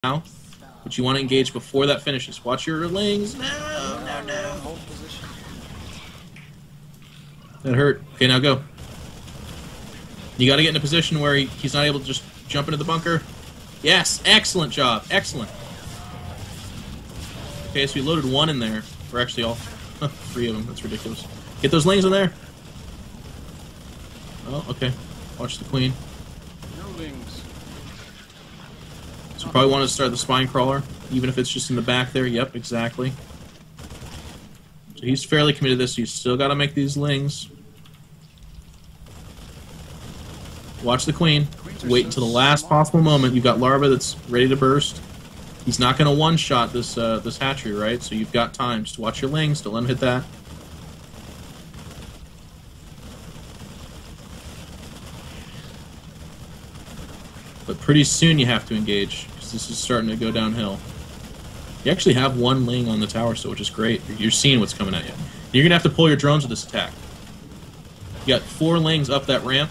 now, but you want to engage before that finishes. Watch your lings. No, no, no. Hold position. That hurt. Okay, now go. You got to get in a position where he's not able to just jump into the bunker. Yes, excellent job. Excellent. Okay, so we loaded one in there. Or actually all three of them. That's ridiculous. Get those lings in there. Oh, okay. Watch the queen. No wings. So you probably want to start the spine crawler, even if it's just in the back there. Yep, exactly. So he's fairly committed to this. So you still got to make these lings. Watch the queen. Wait until the last possible moment. You've got larva that's ready to burst. He's not going to one-shot this this hatchery, right? So you've got time. Just watch your lings. Don't let him hit that. But pretty soon you have to engage, because this is starting to go downhill. You actually have one ling on the tower still, which is great. You're seeing what's coming at you. You're going to have to pull your drones with this attack. You got 4 lings up that ramp.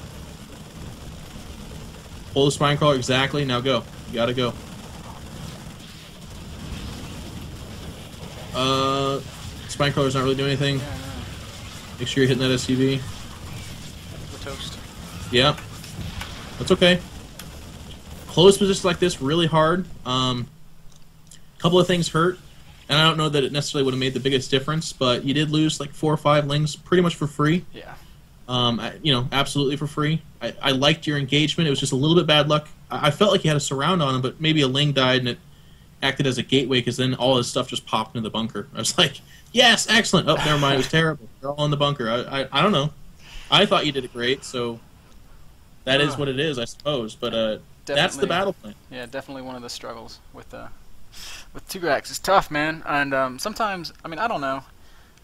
Pull the spine crawler, exactly. Now go. You gotta go. Spine crawler's not really doing anything. Yeah, no. Make sure you're hitting that SCV. We're toast. Yeah. That's okay. Close positions like this, really hard. Couple of things hurt, and I don't know that it necessarily would have made the biggest difference, but you did lose like 4 or 5 lings pretty much for free. Yeah. You know, absolutely for free. I liked your engagement. It was just a little bit bad luck. I felt like you had a surround on him, but maybe a ling died and it acted as a gateway, because then all his stuff just popped into the bunker. I was like, yes, excellent. Oh, never mind. It was terrible. They're all in the bunker. I don't know. I thought you did it great, so that is what it is, I suppose. But that's the battle plan. Yeah, definitely one of the struggles with 2-Racks. It's tough, man. And sometimes, I mean, I don't know.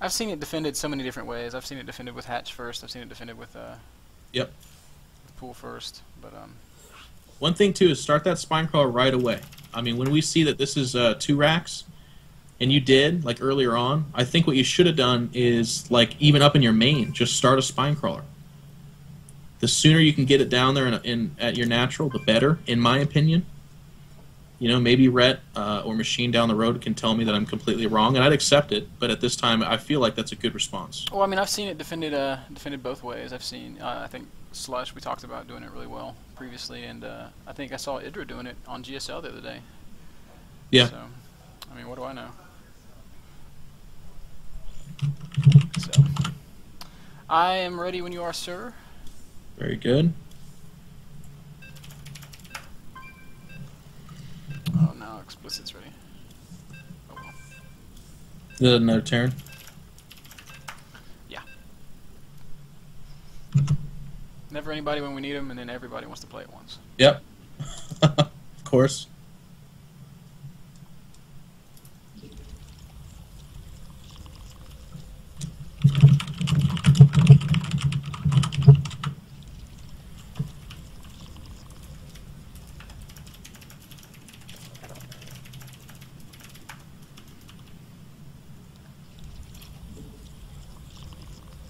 I've seen it defended so many different ways. I've seen it defended with hatch first. I've seen it defended with Yep. pool first. But One thing too is start that spine crawler right away. I mean, when we see that this is 2 racks, and you did like earlier on, I think what you should have done is like even up in your main, just start a spine crawler. The sooner you can get it down there at your natural, the better, in my opinion. You know, maybe Rhett or Machine down the road can tell me that I'm completely wrong, and I'd accept it. But at this time, I feel like that's a good response. well, I mean, I've seen it defended both ways. I've seen, I think Slush, we talked about doing it really well previously, and I think I saw Idra doing it on GSL the other day. Yeah. So, I mean, what do I know? So, I am ready when you are, sir. Very good. Oh, now explicit's ready. Oh well. Is that another turn? Yeah. Never anybody when we need them, and then everybody wants to play at once. Yep. Of course.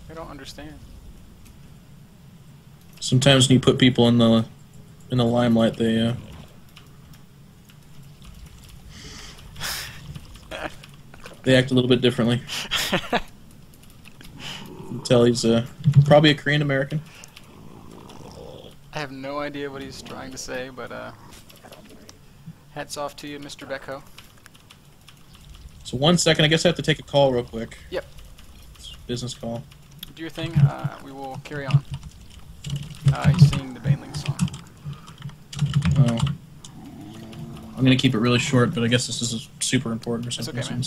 I don't understand. Sometimes when you put people in the limelight, they act a little bit differently. You can tell he's probably a Korean American. I have no idea what he's trying to say, but hats off to you, Mr. Becko. So 1 second, I guess I have to take a call real quick. Yep. It's a business call. Do your thing. We will carry on. He's singing the Baneling song. Oh. I'm going to keep it really short, but I guess this is super important or It's something. okay, man.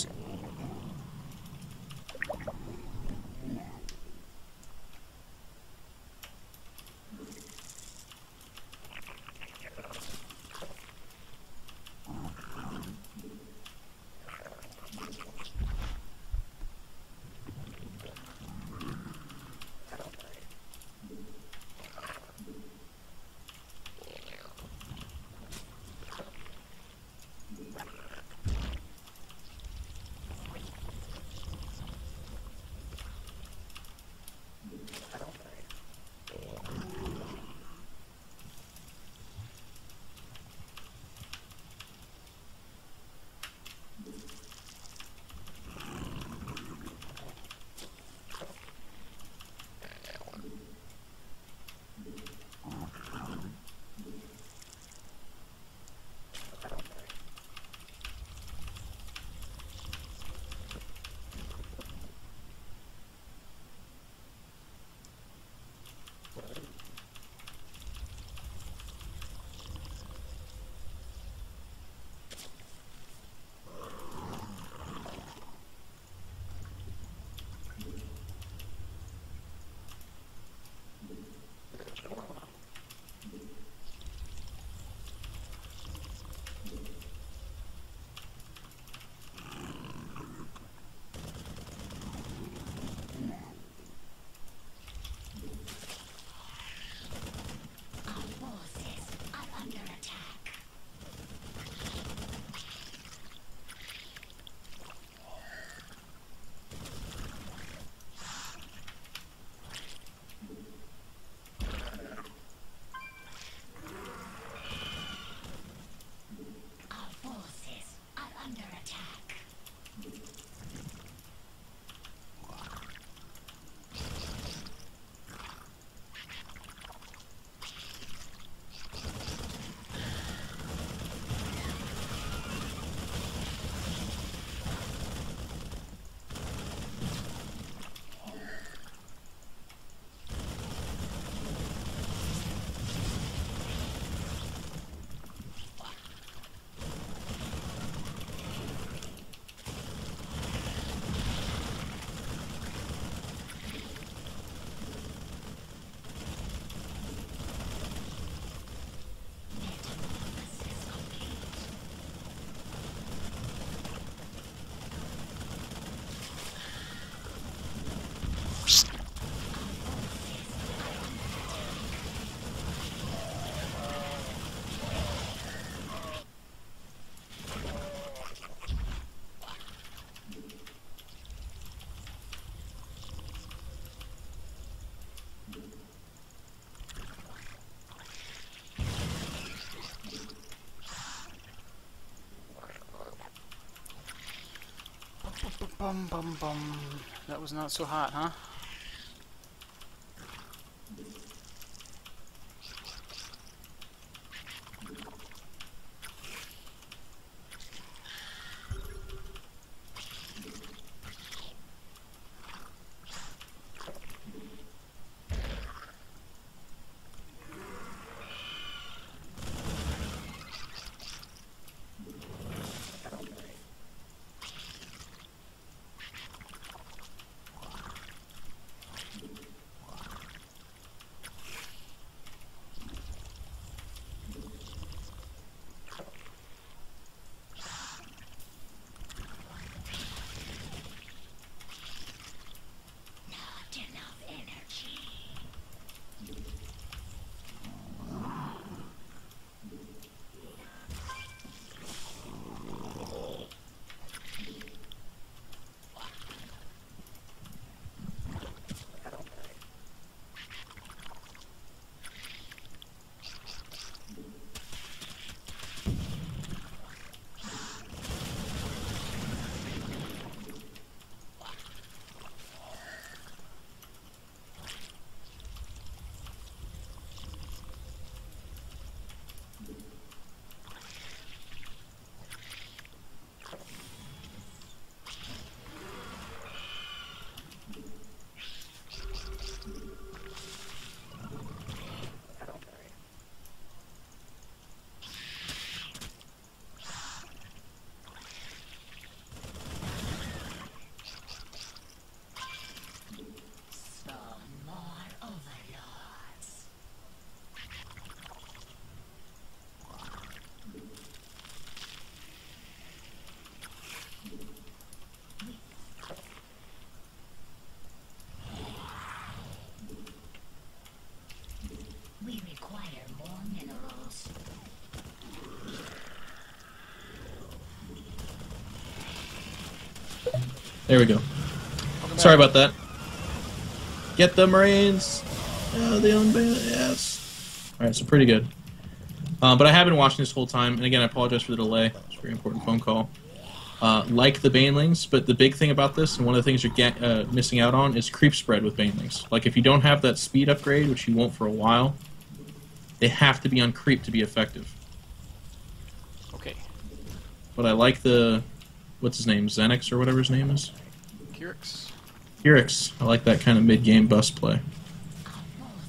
Bum bum bum. That was not so hot, huh? We require more minerals. There we go. Sorry about that. Get the Marines! Oh, the unbanned, yes. Alright, so pretty good. But I have been watching this whole time, and again, I apologize for the delay. It's a very important phone call. Like the Banelings, but the big thing about this, and one of the things you're missing out on, is creep spread with Banelings. Like, if you don't have that speed upgrade, which you won't for a while, they have to be on creep to be effective. Okay. But I like the... what's his name? Xenix, or whatever his name is? Kyrix. Kyrix. I like that kind of mid-game bust play.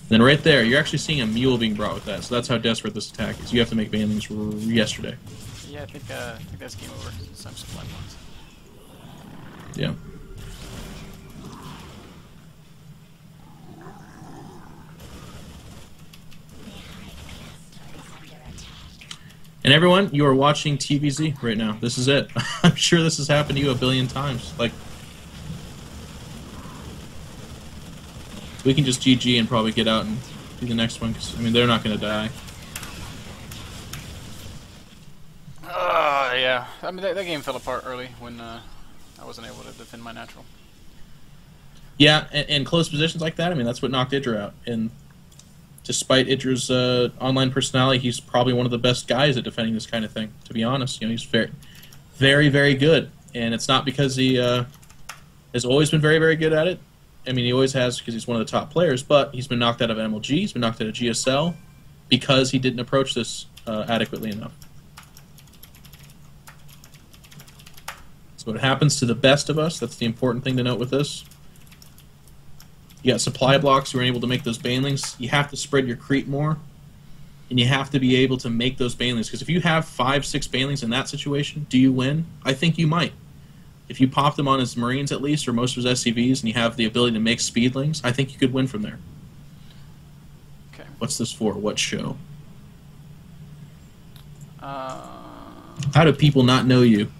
Then right there, you're actually seeing a mule being brought with that, so that's how desperate this attack is. You have to make Banelings yesterday. Yeah, I think that's game over. Some supply points. Yeah. And everyone, you are watching TVZ right now. This is it. I'm sure this has happened to you a billion times. Like, we can just GG and probably get out and do the next one, because, I mean, they're not going to die. Yeah. I mean, that game fell apart early when I wasn't able to defend my natural. Yeah, and in close positions like that, I mean, that's what knocked Idra out. And despite Idra's online personality, he's probably one of the best guys at defending this kind of thing, to be honest. You know, he's very, very, very good. And it's not because he has always been very, very good at it. I mean, he always has because he's one of the top players, but he's been knocked out of MLG, he's been knocked out of GSL because he didn't approach this adequately enough. So it happens to the best of us. That's the important thing to note with this. You got supply blocks who are able to make those Banelings. You have to spread your creep more, and you have to be able to make those Banelings. Because if you have 5, 6 Banelings in that situation, do you win? I think you might. If you pop them on as Marines at least, or most of his SCVs, and you have the ability to make Speedlings, I think you could win from there. Okay. What's this for? What show? How do people not know you?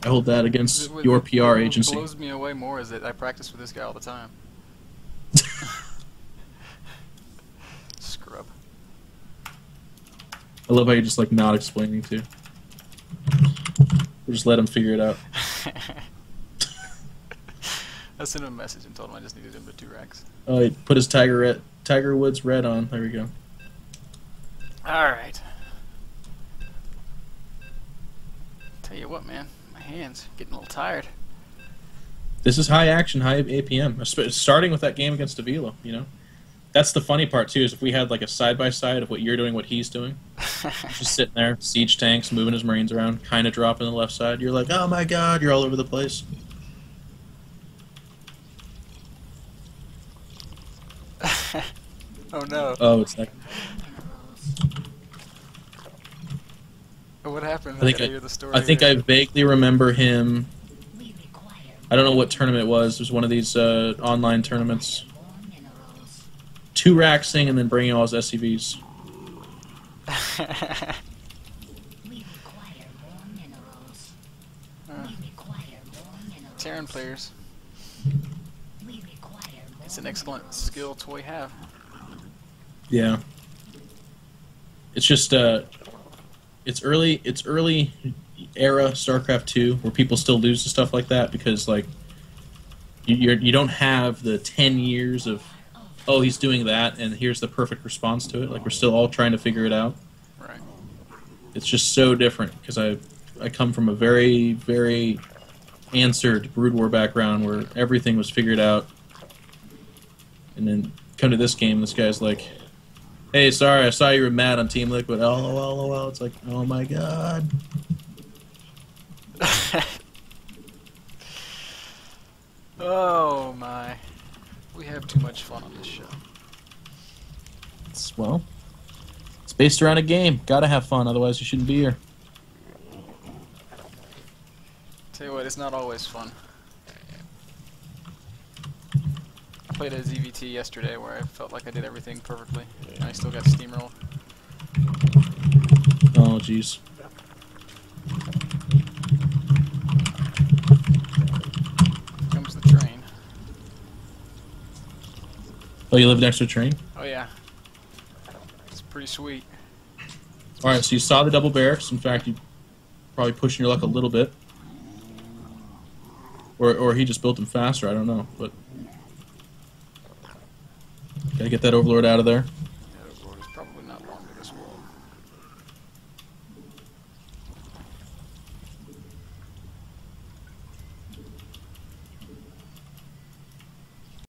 I hold that against your PR agency. What blows me away more is that I practice with this guy all the time. Scrub. I love how you're just like not explaining to. We'll just let him figure it out. I sent him a message and told him I just needed him to 2 racks. Oh, he put his Tiger Woods red on. There we go. Alright. Tell you what, man. My My hands getting a little tired. This is high action, high APM. Starting with that game against Avila, you know. That's the funny part too. Is if we had like a side by side of what you're doing, what he's doing, just sitting there, siege tanks, moving his marines around, kind of dropping the left side. You're like, oh my god, you're all over the place. Oh no. Oh, it's like. What happened? I think gotta hear the story I think here. I vaguely remember him. We require I don't know what tournament it was. It was one of these online tournaments. more minerals. 2-raxing and then bringing all his SCVs. We require more minerals. Uh, We require more minerals. Terran players. We require more It's an excellent minerals. skill to have. Yeah. It's just it's early era StarCraft 2 where people still lose to stuff like that because like you don't have the 10 years of oh he's doing that and here's the perfect response to it. Like we're still all trying to figure it out. Right. It's just so different because I come from a very very answered Brood War background where everything was figured out, and then come to this game, this guy's like, "Hey, sorry, I saw you were mad on Team Liquid." LOL. It's like, oh my god. Oh my. We have too much fun on this show. Well, it's based around a game. Gotta have fun, otherwise you shouldn't be here. Tell you what, it's not always fun. I played a ZVT yesterday where I felt like I did everything perfectly, and I still got steamrolled. Oh jeez. Here comes the train. Oh, you live next to a train? Oh yeah. It's pretty sweet. Alright, so you saw the double barracks. In fact, you probably pushing your luck a little bit. Or he just built them faster, I don't know. But gotta get that Overlord out of there.